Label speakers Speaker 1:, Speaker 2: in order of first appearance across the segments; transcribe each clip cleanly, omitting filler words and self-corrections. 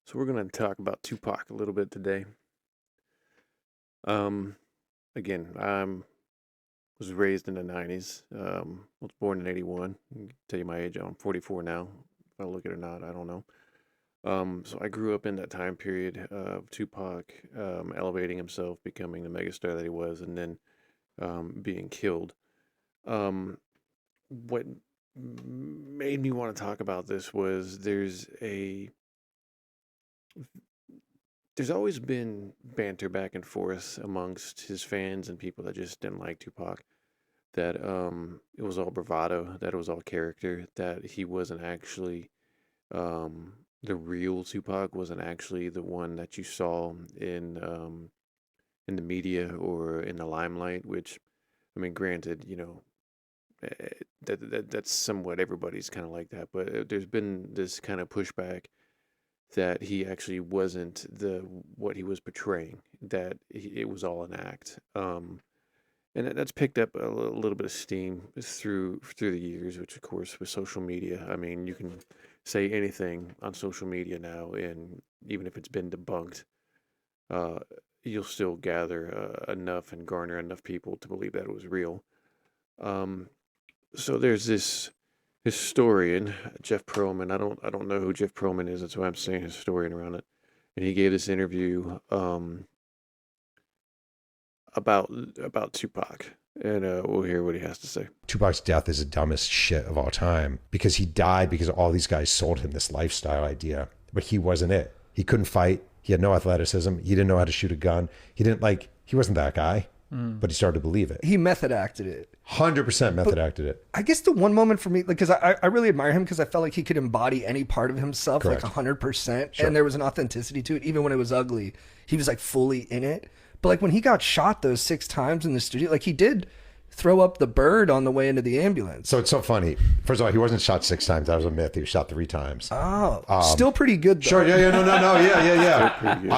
Speaker 1: So we're going to talk about Tupac a little bit today. Um, again, I was raised in the 90s. Was born in 81. I can tell you my age. I'm 44 now. If I look at it or not, I don't know. So I grew up in that time period of Tupac elevating himself, becoming the megastar that he was, and then being killed. Um, what made me want to talk about this was there's always been banter back and forth amongst his fans and people that just didn't like Tupac. That it was all bravado, that it was all character, that he wasn't actually the real Tupac wasn't actually the one that you saw in the media or in the limelight. Which, I mean, granted, that's somewhat everybody's kind of like that. But there's been this kind of pushback that he actually wasn't the what he was portraying, that it was all an act. And that's picked up a little bit of steam through the years, which of course with social media, I mean, you can say anything on social media now, and even if it's been debunked, uh, you'll still gather enough and garner enough people to believe that it was real. Um, so there's this historian, Jeff Pearlman. I don't know who Jeff Pearlman is. That's why I'm saying historian around it. And he gave this interview about about Tupac, and we'll hear what he has to say.
Speaker 2: Tupac's death is the dumbest shit of all time because he died because all these guys sold him this lifestyle idea, but he wasn't it. He couldn't fight. He had no athleticism. He didn't know how to shoot a gun. He wasn't that guy, but he started to believe it.
Speaker 3: He method acted it.
Speaker 2: 100% method acted it.
Speaker 3: I guess the one moment for me, like, because I really admire him because I felt like he could embody any part of himself,
Speaker 2: Correct.
Speaker 3: like 100%.
Speaker 2: Sure.
Speaker 3: And there was an authenticity to it. Even when it was ugly, he was like fully in it. But like when he got shot those 6 times in the studio, like he did throw up the bird on the way into the ambulance.
Speaker 2: So it's so funny. First of all, he wasn't shot 6 times. That was a myth. He was shot 3 times.
Speaker 3: Oh, still pretty good though.
Speaker 2: Sure. Yeah. No. Yeah.
Speaker 1: Pretty good.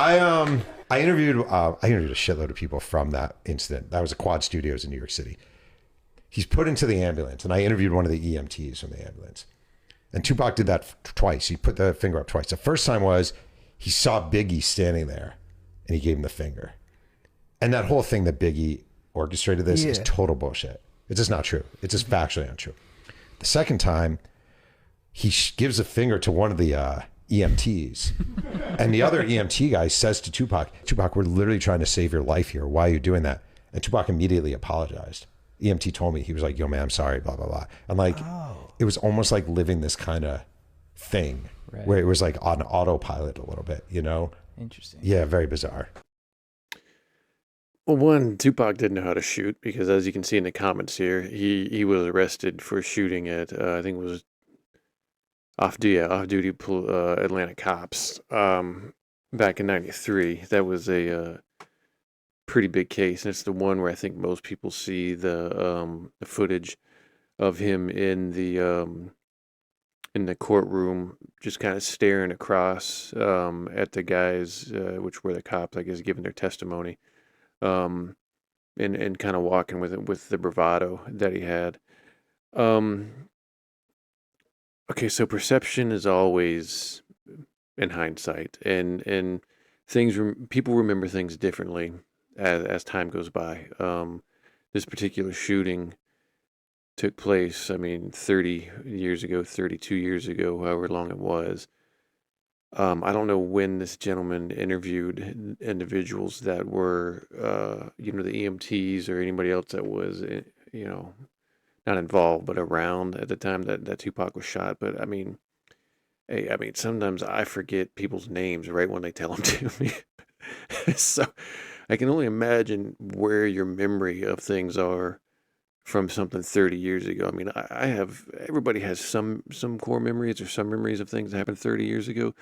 Speaker 2: I interviewed a shitload of people from that incident. That was at Quad Studios in New York City. He's put into the ambulance, and I interviewed one of the EMTs from the ambulance. And Tupac did that twice. He put the finger up twice. The first time was he saw Biggie standing there, and he gave him the finger. And that whole thing that Biggie orchestrated this is total bullshit. It's just not true. It's just factually untrue. The second time, he gives a finger to one of the EMTs. And the other EMT guy says to Tupac, we're literally trying to save your life here. Why are you doing that? And Tupac immediately apologized. EMT told me, he was like, yo, man, I'm sorry, blah, blah, blah. And like, it was almost like living this kind of thing where it was like on autopilot a little bit, you know?
Speaker 4: Interesting.
Speaker 2: Yeah, very bizarre.
Speaker 1: Well, one, Tupac didn't know how to shoot because, as you can see in the comments here, he was arrested for shooting at I think it was off duty Atlanta cops back in '93. That was a pretty big case, and it's the one where I think most people see the footage of him in the courtroom, just kind of staring across at the guys, which were the cops, I guess, giving their testimony, um, and kind of walking with it with the bravado that he had. Um, okay, so perception is always in hindsight, and people remember things differently as time goes by. This particular shooting took place, I mean, 30 years ago, 32 years ago, however long it was. I don't know when this gentleman interviewed individuals that were, the EMTs or anybody else that was, not involved, but around at the time that Tupac was shot. But I mean, hey, I mean, sometimes I forget people's names right when they tell them to me. So I can only imagine where your memory of things are from something 30 years ago. I mean, I have, everybody has some core memories or some memories of things that happened 30 years ago,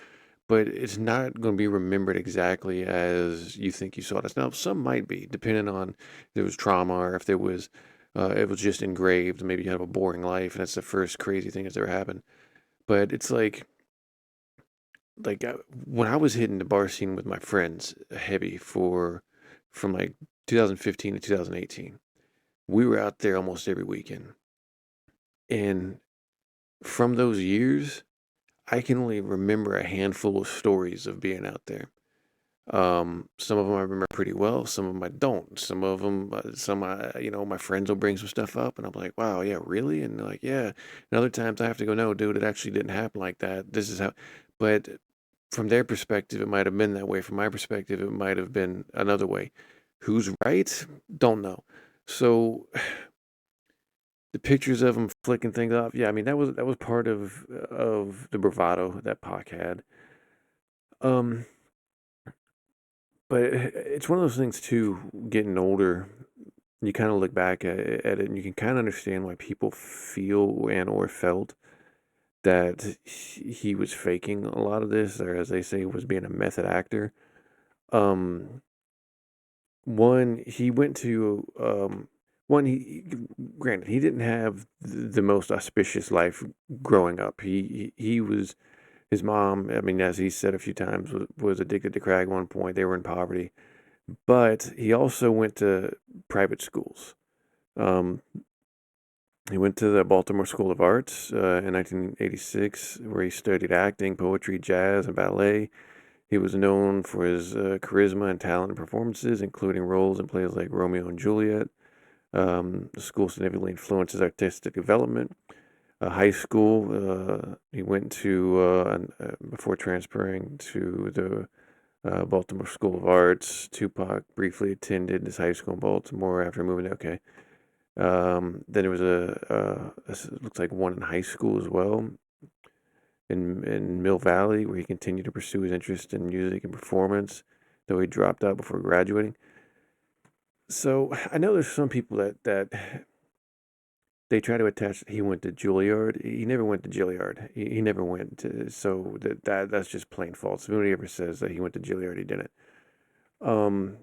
Speaker 1: but it's not going to be remembered exactly as you think you saw it. Now, some might be, depending on if there was trauma or if it was just engraved. Maybe you have a boring life and that's the first crazy thing that's ever happened. But it's when I was hitting the bar scene with my friends heavy from like 2015 to 2018, we were out there almost every weekend. And from those years, I can only remember a handful of stories of being out there. Some of them I remember pretty well. Some of them I don't. Some of them, my friends will bring some stuff up, and I'm like, "Wow, yeah, really?" And they're like, "Yeah." And other times I have to go, "No, dude, it actually didn't happen like that. This is how." But from their perspective, it might have been that way. From my perspective, it might have been another way. Who's right? Don't know. So the pictures of him flicking things off, yeah, I mean that was part of the bravado that Pac had. Um, but it's one of those things too. Getting older, you kind of look back at it, and you can kind of understand why people feel and or felt that he was faking a lot of this, or as they say, was being a method actor. Um, One, he went to one granted he didn't have the most auspicious life growing up. He was his mom. I mean, as he said a few times, was addicted to crack at one point. They were in poverty, but he also went to private schools. Um, he went to the Baltimore School of Arts in 1986, where he studied acting, poetry, jazz, and ballet. He was known for his charisma and talent in performances, including roles in plays like Romeo and Juliet. The school significantly influenced his artistic development. High school, he went to, before transferring to the Baltimore School of Arts. Tupac briefly attended his high school in Baltimore after moving to, okay. Then there was looks like one in high school as well in Mill Valley, where he continued to pursue his interest in music and performance, though he dropped out before graduating. So I know there's some people that they try to attach that he went to Juilliard. He never went to Juilliard. He never went to, so that's just plain false. If anybody ever says that he went to Juilliard, he didn't. Um,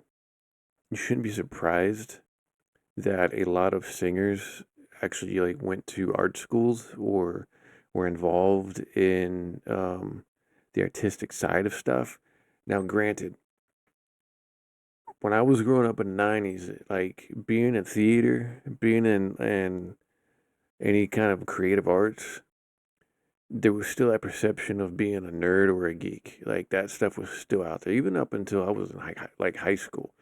Speaker 1: you shouldn't be surprised that a lot of singers actually like went to art schools or were involved in the artistic side of stuff. Now, granted, when I was growing up in the '90s, like being in theater, being in any kind of creative arts, there was still that perception of being a nerd or a geek. Like that stuff was still out there, even up until I was in like high school.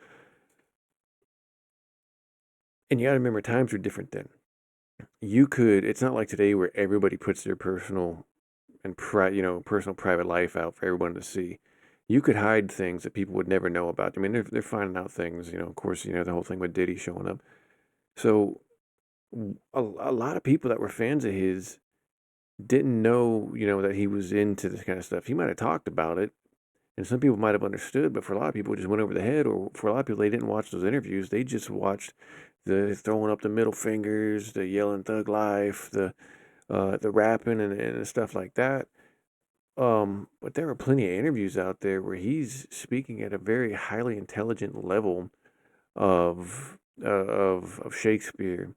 Speaker 1: And you got to remember, times were different then. It's not like today where everybody puts their personal and personal private life out for everyone to see. You could hide things that people would never know about. I mean, they're finding out things. Of course, the whole thing with Diddy showing up. So a lot of people that were fans of his didn't know, that he was into this kind of stuff. He might have talked about it, and some people might have understood, but for a lot of people, it just went over the head. Or for a lot of people, they didn't watch those interviews. They just watched the throwing up the middle fingers, the yelling "Thug Life," the rapping and stuff like that. But there are plenty of interviews out there where he's speaking at a very highly intelligent level of Shakespeare,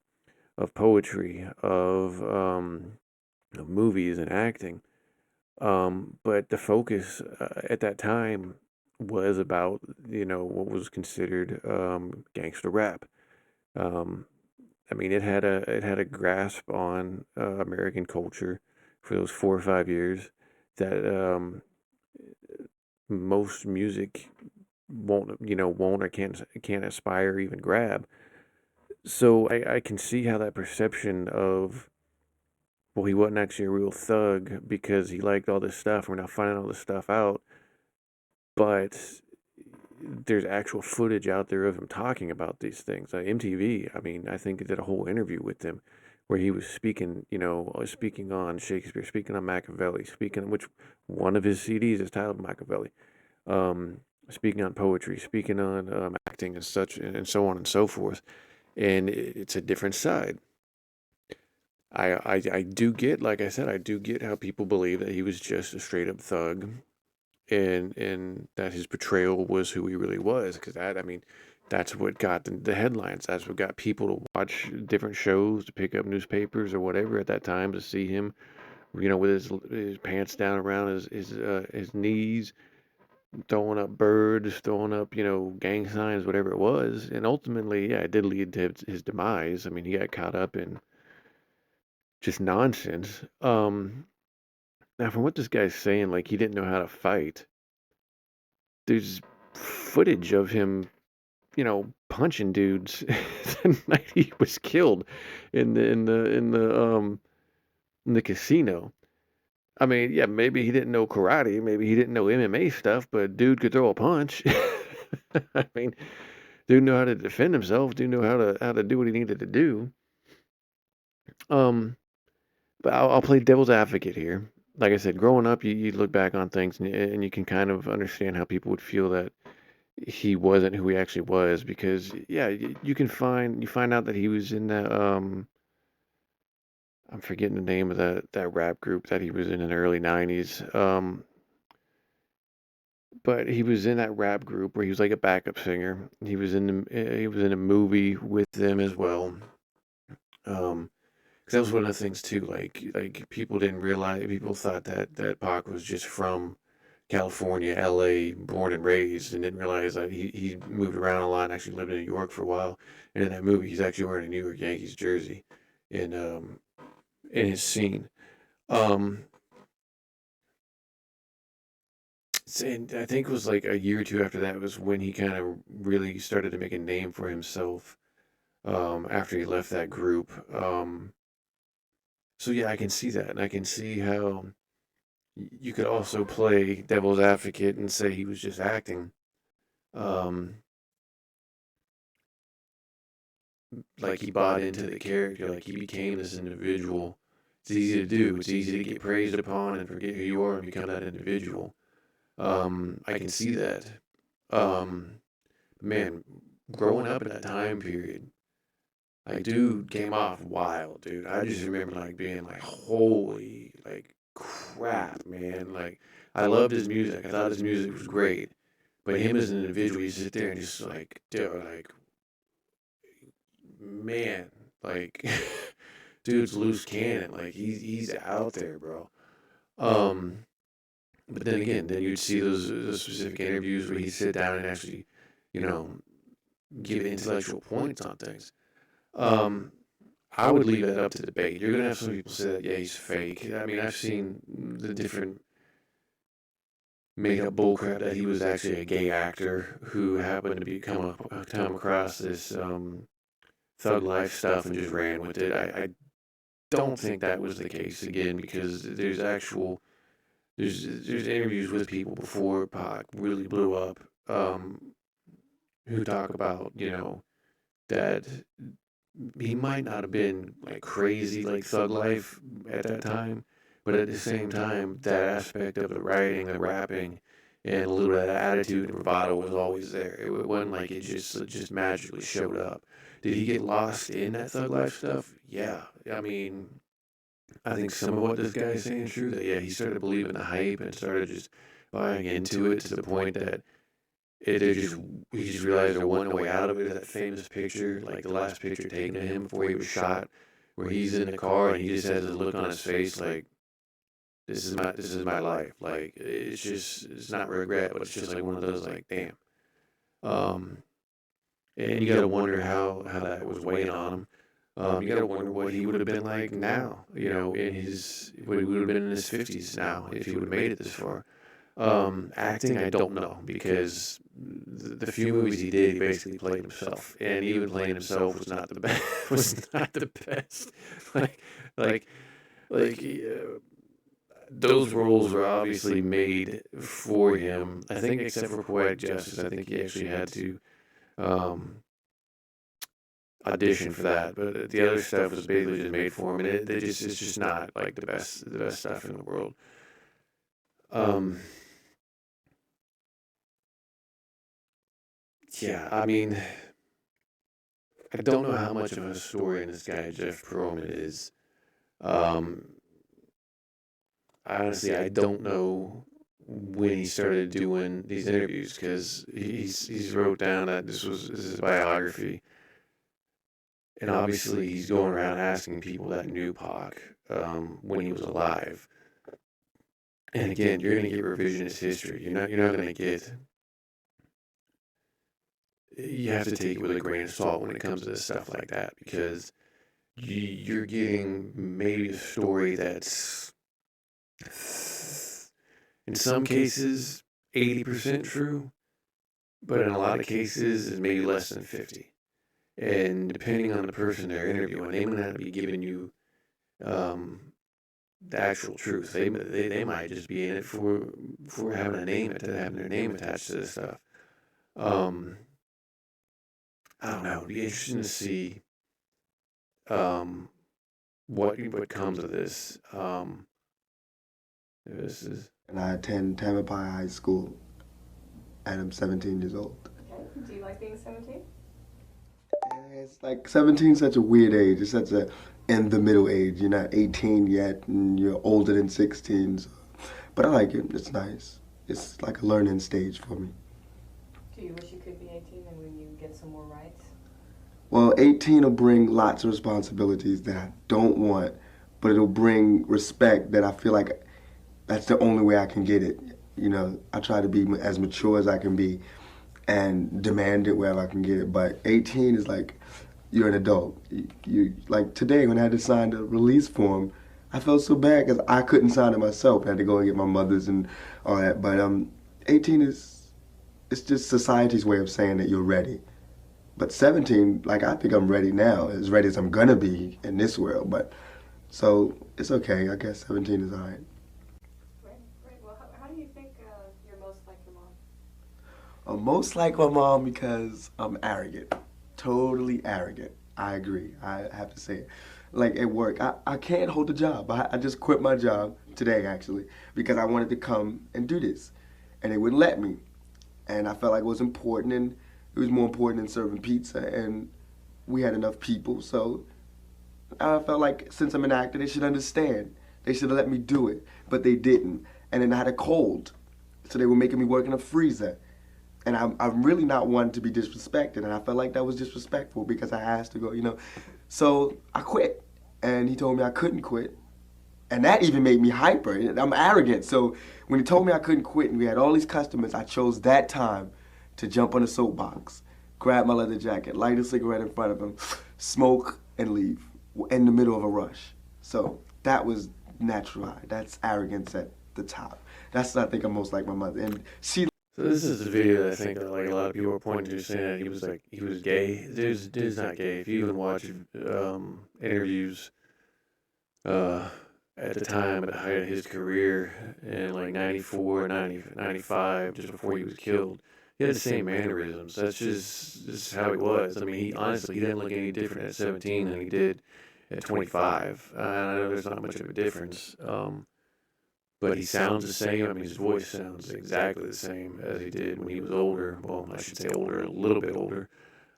Speaker 1: of poetry, of movies and acting. But the focus at that time was about what was considered gangster rap. Um, I mean, it had a grasp on American culture for those 4 or 5 years that most music won't or can't aspire or even grab. So I can see how that perception of, well, he wasn't actually a real thug because he liked all this stuff. We're now finding all this stuff out, but there's actual footage out there of him talking about these things. MTV, I mean, I think did a whole interview with him where he was speaking, speaking on Shakespeare, speaking on Machiavelli, speaking which one of his CDs is titled Machiavelli. Speaking on poetry, speaking on acting and such, and so on and so forth. And it's a different side. I do get, like I said, I do get how people believe that he was just a straight up thug, and that his portrayal was who he really was. Because I mean, that's what got the headlines. That's what got people to watch different shows, to pick up newspapers or whatever at that time to see him, with his pants down around his knees, throwing up birds, throwing up, gang signs, whatever it was. And ultimately, yeah, it did lead to his demise. I mean, he got caught up in just nonsense. Now, from what this guy's saying, like he didn't know how to fight. There's footage of him, punching dudes the night he was killed in the casino. I mean, yeah, maybe he didn't know karate, maybe he didn't know MMA stuff, but dude could throw a punch. I mean, dude knew how to defend himself, dude knew how to do what he needed to do. Um, but I'll play devil's advocate here. Like I said, growing up, you look back on things and you can kind of understand how people would feel that he wasn't who he actually was because yeah, you find out that he was in that I'm forgetting the name of that rap group that he was in the early 90s. But he was in that rap group where he was like a backup singer. He was in a movie with them as well. 'Cause that was one of the things too. Like people didn't realize people thought that Pac was just from California, LA, born and raised, and didn't realize that he moved around a lot and actually lived in New York for a while. And in that movie, he's actually wearing a New York Yankees jersey in his scene. Um, and I think it was like a year or two after that was when he kind of really started to make a name for himself. After he left that group. So yeah, I can see that, and I can see how you could also play devil's advocate and say he was just acting. Um, like he bought into the character, like he became this individual. It's easy to do. It's easy to get praised upon and forget who you are and become that individual. I can see that. Um, man, growing up in that time period, like, dude came off wild, dude. I just remember like being like, holy, like crap, man. Like, I loved his music. I thought his music was great. But him as an individual, you sit there and just like, dude, like, man, like, dude's loose cannon. Like, he's out there, bro. Um, but then again, then you'd see those specific interviews where he'd sit down and actually, you know, give intellectual points on things. Um, I would leave that up to debate. You're gonna have some people say that yeah, he's fake. I mean, I've seen the different made up bullcrap that he was actually a gay actor who happened to come across this thug life stuff and just ran with it. I don't think that was the case again because there's interviews with people before Pac really blew up who talk about that he might not have been like crazy like thug life at that time, but at the same time, that aspect of the writing, the rapping, and a little bit of that attitude and bravado was always there. It wasn't like it just magically showed up. Did he get lost in that thug life stuff? Yeah. I mean, I think some of what this guy is saying is true. That yeah, he started believing the hype and started just buying into it to the point that it just he just realized there wasn't a way out of it. That famous picture, like the last picture taken of him before he was shot, where he's in the car and he just has a look on his face like this is my life. Like it's not regret, but it's just like one of those like damn. Um, and you gotta wonder how that was weighing on him. You gotta wonder what he would have been like now. What he would have been in his 50s now if he would have made it this far. Acting, I don't know because the few movies he did, he basically played himself, and even playing himself was not the best. Was not the best. Like, like, like those roles were obviously made for him. I think, except for Poetic Justice, I think he actually had to um, audition for that. But the other stuff was basically just made for him, and it's just not like the best stuff in the world. Um, yeah, I mean. I don't know how much of a historian this guy Jeff Pearlman is. Um, Honestly, I don't know when he started doing these interviews because he's wrote down that this is a biography, and obviously he's going around asking people that knew Pac when he was alive. And again, you're going to get revisionist history. You're not going to get. You have to take it with a grain of salt when it comes to stuff like that because you're getting maybe a story that's In some cases, 80% true, but in a lot of cases, it's maybe less than 50. And depending on the person they're interviewing, they might not be giving you um, the actual truth. They might just be in it for having having their name attached to this stuff. Um, I don't know. It'd be interesting to see um, what comes of this. This is
Speaker 4: And I attend Tamalpais High School, and I'm 17 years old.
Speaker 5: Okay. Do you like being 17?
Speaker 4: It's like 17 is such a weird age. It's such a in the middle age. You're not 18 yet, and you're older than 16. So. But I like it. It's nice. It's like a learning stage for me.
Speaker 5: Do you wish you could be 18 and when you get some more rights?
Speaker 4: Well, 18 will bring lots of responsibilities that I don't want, but it'll bring respect that I feel like that's the only way I can get it. You know, I try to be as mature as I can be and demand it wherever I can get it. But 18 is like you're an adult. You like today when I had to sign the release form, I felt so bad because I couldn't sign it myself. I had to go and get my mother's and all that. But 18 is it's just society's way of saying that you're ready. But 17, like I think I'm ready now, as ready as I'm gonna be in this world. But so it's okay. I guess 17 is alright.
Speaker 5: Great, great. Well, how do you think you're most like your mom?
Speaker 4: I'm most like my mom because I'm arrogant. Totally arrogant. I agree. I have to say it. Like at work, I can't hold a job. I just quit my job today, actually, because I wanted to come and do this. And they wouldn't let me. And I felt like it was important, and it was more important than serving pizza. And we had enough people, so I felt like since I'm an actor, they should understand. They should have let me do it, but they didn't. And then I had a cold, so they were making me work in a freezer. And I'm really not one to be disrespected, and I felt like that was disrespectful because I asked to go, you know. So I quit, and he told me I couldn't quit, and that even made me hyper. I'm arrogant, so when he told me I couldn't quit, and we had all these customers, I chose that time to jump on a soapbox, grab my leather jacket, light a cigarette in front of him, smoke, and leave in the middle of a rush. So that was natural. That's arrogance at the top. That's I think I'm most like my mother, and she.
Speaker 1: so. This is the video that I think that like a lot of people were pointing to, saying that he was gay. Dude's not gay. If you even watch interviews uh, at the time, at the height of his career in like 94, 90, 95, just before he was killed, he had the same mannerisms. That's just how he was. I mean, he didn't look any different at 17 than he did at 25. I know there's not much of a difference, but he sounds the same. I mean, his voice sounds exactly the same as he did when he was older. Well, I should say older, a little bit older.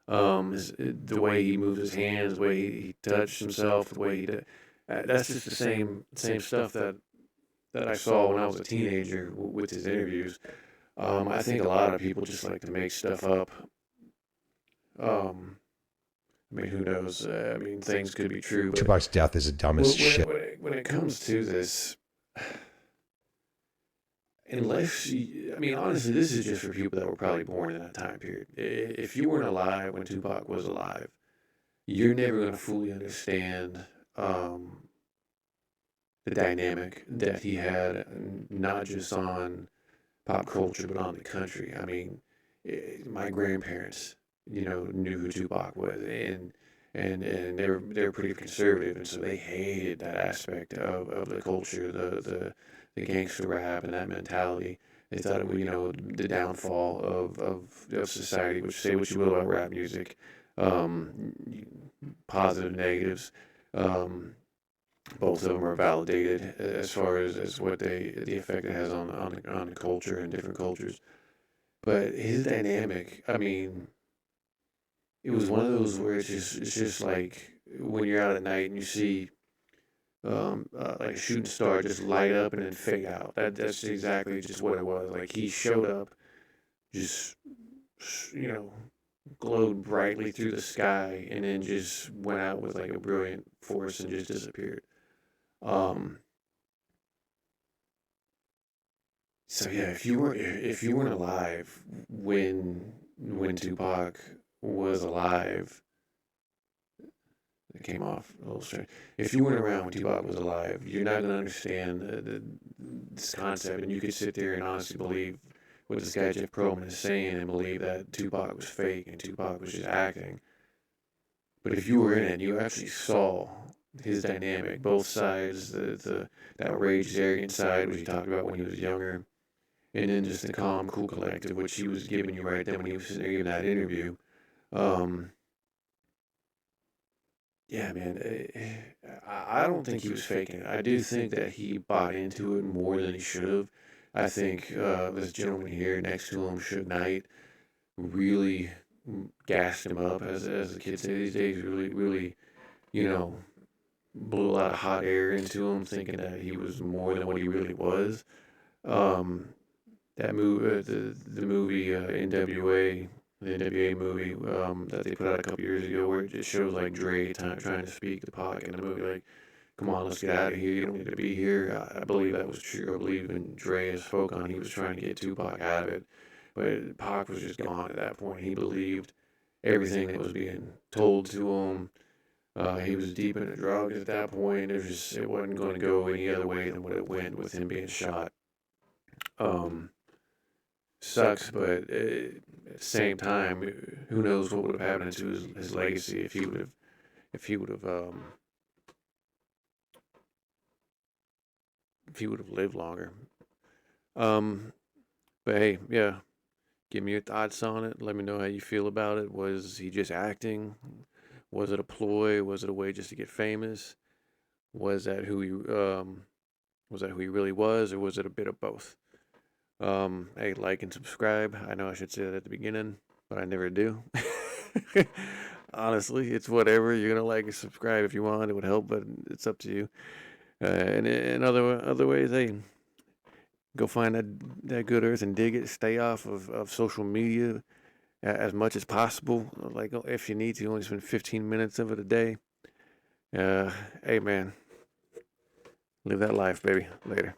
Speaker 1: The way he moves his hands, the way he touched himself, the way he did. That's just the same stuff that I saw when I was a teenager with his interviews. I think a lot of people just like to make stuff up. Um, I mean, who knows? I mean, things could be true, but
Speaker 2: Tupac's death is the dumbest shit.
Speaker 1: when it comes to this, I mean, honestly, this is just for people that were probably born in that time period. If you weren't alive when Tupac was alive, you're never going to fully understand the dynamic that he had, not just on pop culture, but on the country. I mean, my grandparents, knew who Tupac was, and they were pretty conservative, and so they hated that aspect of the culture, the gangster rap and that mentality. They thought it was, the downfall of society, which say what you will about rap music, um, positive, negatives. Um, Both of them are validated as far as what the effect it has on the culture and different cultures. But his dynamic, I mean, it was one of those where it's just like when you're out at night and you see like a shooting star just light up and then fade out. That's exactly just what it was. Like he showed up, just you know, glowed brightly through the sky, and then just went out with like a brilliant force and just disappeared. Um, so yeah, if you weren't alive when Tupac was alive, it came off a little strange. If you weren't around when Tupac was alive, you're not going to understand this concept, and you could sit there and honestly believe what this guy Jeff Pearlman is saying and believe that Tupac was fake and Tupac was just acting. But if you were in it, you actually saw his dynamic, both sides, the outraged, arrogant side, which he talked about when he was younger, and then just the calm, cool, collective, which he was giving you right then when he was sitting there giving that interview. Yeah, man, I don't think he was faking it. I do think that he bought into it more than he should have. I think this gentleman here next to him, Suge Knight, really gassed him up, as the kids say these days. Really, you know, blew a lot of hot air into him, thinking that he was more than what he really was. That movie, the movie NWA, the NWA movie that they put out a couple years ago, where it just shows like Dre trying to speak to Pac in the movie, like, "Come on, let's get out of here. You don't need to be here." I believe that was true. I believe when Dre spoke on, he was trying to get Tupac out of it, but Pac was just gone at that point. He believed everything that was being told to him. He was deep into drugs at that point. It wasn't going to go any other way than what it went with him being shot. Sucks, but at the same time, who knows what would have happened to his legacy if he would have lived longer. But hey, yeah, give me your thoughts on it. Let me know how you feel about it. Was he just acting? Was it a ploy? Was it a way just to get famous? Was that who he really was, or was it a bit of both? Hey, like and subscribe. I know I should say that at the beginning, but I never do. Honestly, it's whatever. You're gonna like and subscribe if you want. It would help, but it's up to you. And in other ways, hey, go find that good earth and dig it. Stay off of social media as much as possible. Like, if you need to, only spend 15 minutes of it a day. Hey, man, live that life, baby. Later.